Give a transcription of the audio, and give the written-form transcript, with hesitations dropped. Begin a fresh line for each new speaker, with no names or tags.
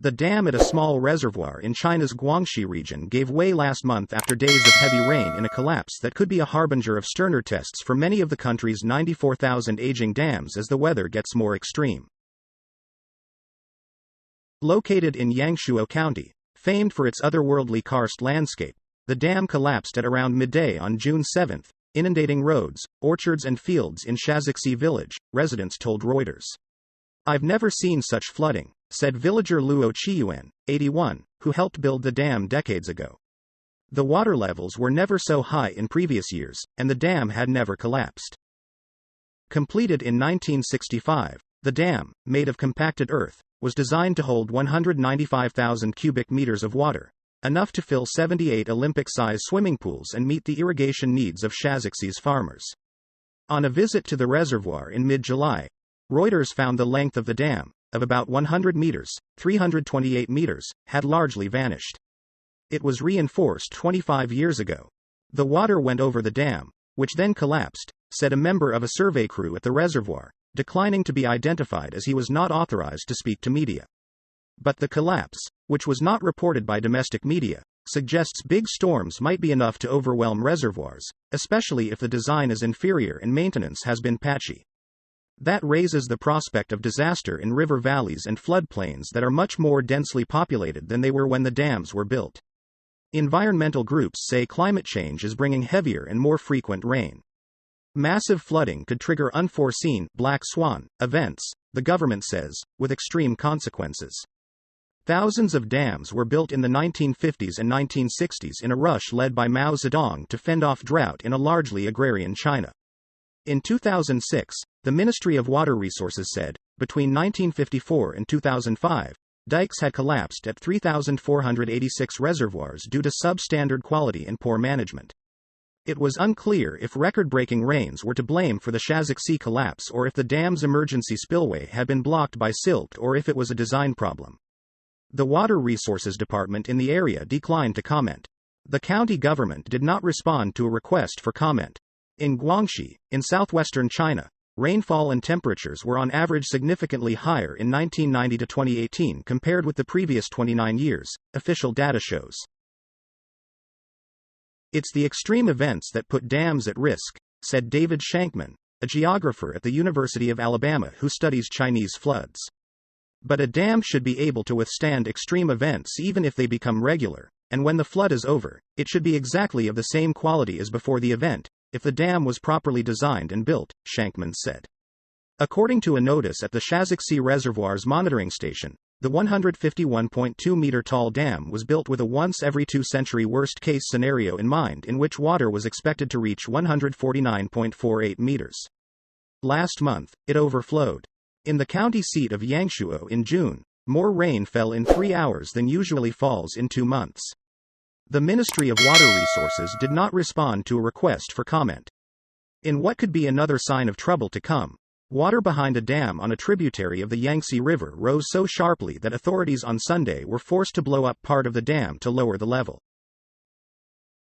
The dam at a small reservoir in China's Guangxi region gave way last month after days of heavy rain in a collapse that could be a harbinger of sterner tests for many of the country's 94,000 aging dams as the weather gets more extreme. Located in Yangshuo County, famed for its otherworldly karst landscape, the dam collapsed at around midday on June 7, inundating roads, orchards and fields in Shaanxi village, residents told Reuters. "I've never seen such flooding," said villager Luo Chiyuan, 81, who helped build the dam decades ago. The water levels were never so high in previous years, and the dam had never collapsed. Completed in 1965, the dam, made of compacted earth, was designed to hold 195,000 cubic meters of water, enough to fill 78 Olympic-size swimming pools and meet the irrigation needs of Shaanxi's farmers. On a visit to the reservoir in mid-July, Reuters found the length of the dam, of about 100 meters, 328 meters, had largely vanished. It was reinforced 25 years ago. The water went over the dam, which then collapsed, said a member of a survey crew at the reservoir, declining to be identified as he was not authorized to speak to media. But the collapse, which was not reported by domestic media, suggests big storms might be enough to overwhelm reservoirs, especially if the design is inferior and maintenance has been patchy. That raises the prospect of disaster in river valleys and floodplains that are much more densely populated than they were when the dams were built. Environmental groups say climate change is bringing heavier and more frequent rain. Massive flooding could trigger unforeseen black swan events, the government says, with extreme consequences. Thousands of dams were built in the 1950s and 1960s in a rush led by Mao Zedong to fend off drought in a largely agrarian China. In 2006, the Ministry of Water Resources said, between 1954 and 2005, dikes had collapsed at 3,486 reservoirs due to substandard quality and poor management. It was unclear if record-breaking rains were to blame for the Shaanxi collapse or if the dam's emergency spillway had been blocked by silt or if it was a design problem. The Water Resources Department in the area declined to comment. The county government did not respond to a request for comment. In Guangxi, in southwestern China, rainfall and temperatures were on average significantly higher in 1990 to 2018 compared with the previous 29 years, official data shows. "It's the extreme events that put dams at risk," said David Shankman, a geographer at the University of Alabama who studies Chinese floods. "But a dam should be able to withstand extreme events even if they become regular, and when the flood is over, it should be exactly of the same quality as before the event, if the dam was properly designed and built," Shankman said. According to a notice at the Shaanxi Reservoir's monitoring station, the 151.2-meter-tall dam was built with a once-every-two-century worst-case scenario in mind in which water was expected to reach 149.48 meters. Last month, it overflowed. In the county seat of Yangshuo in June, more rain fell in 3 hours than usually falls in 2 months. The Ministry of Water Resources did not respond to a request for comment. In what could be another sign of trouble to come, water behind a dam on a tributary of the Yangtze River rose so sharply that authorities on Sunday were forced to blow up part of the dam to lower the level.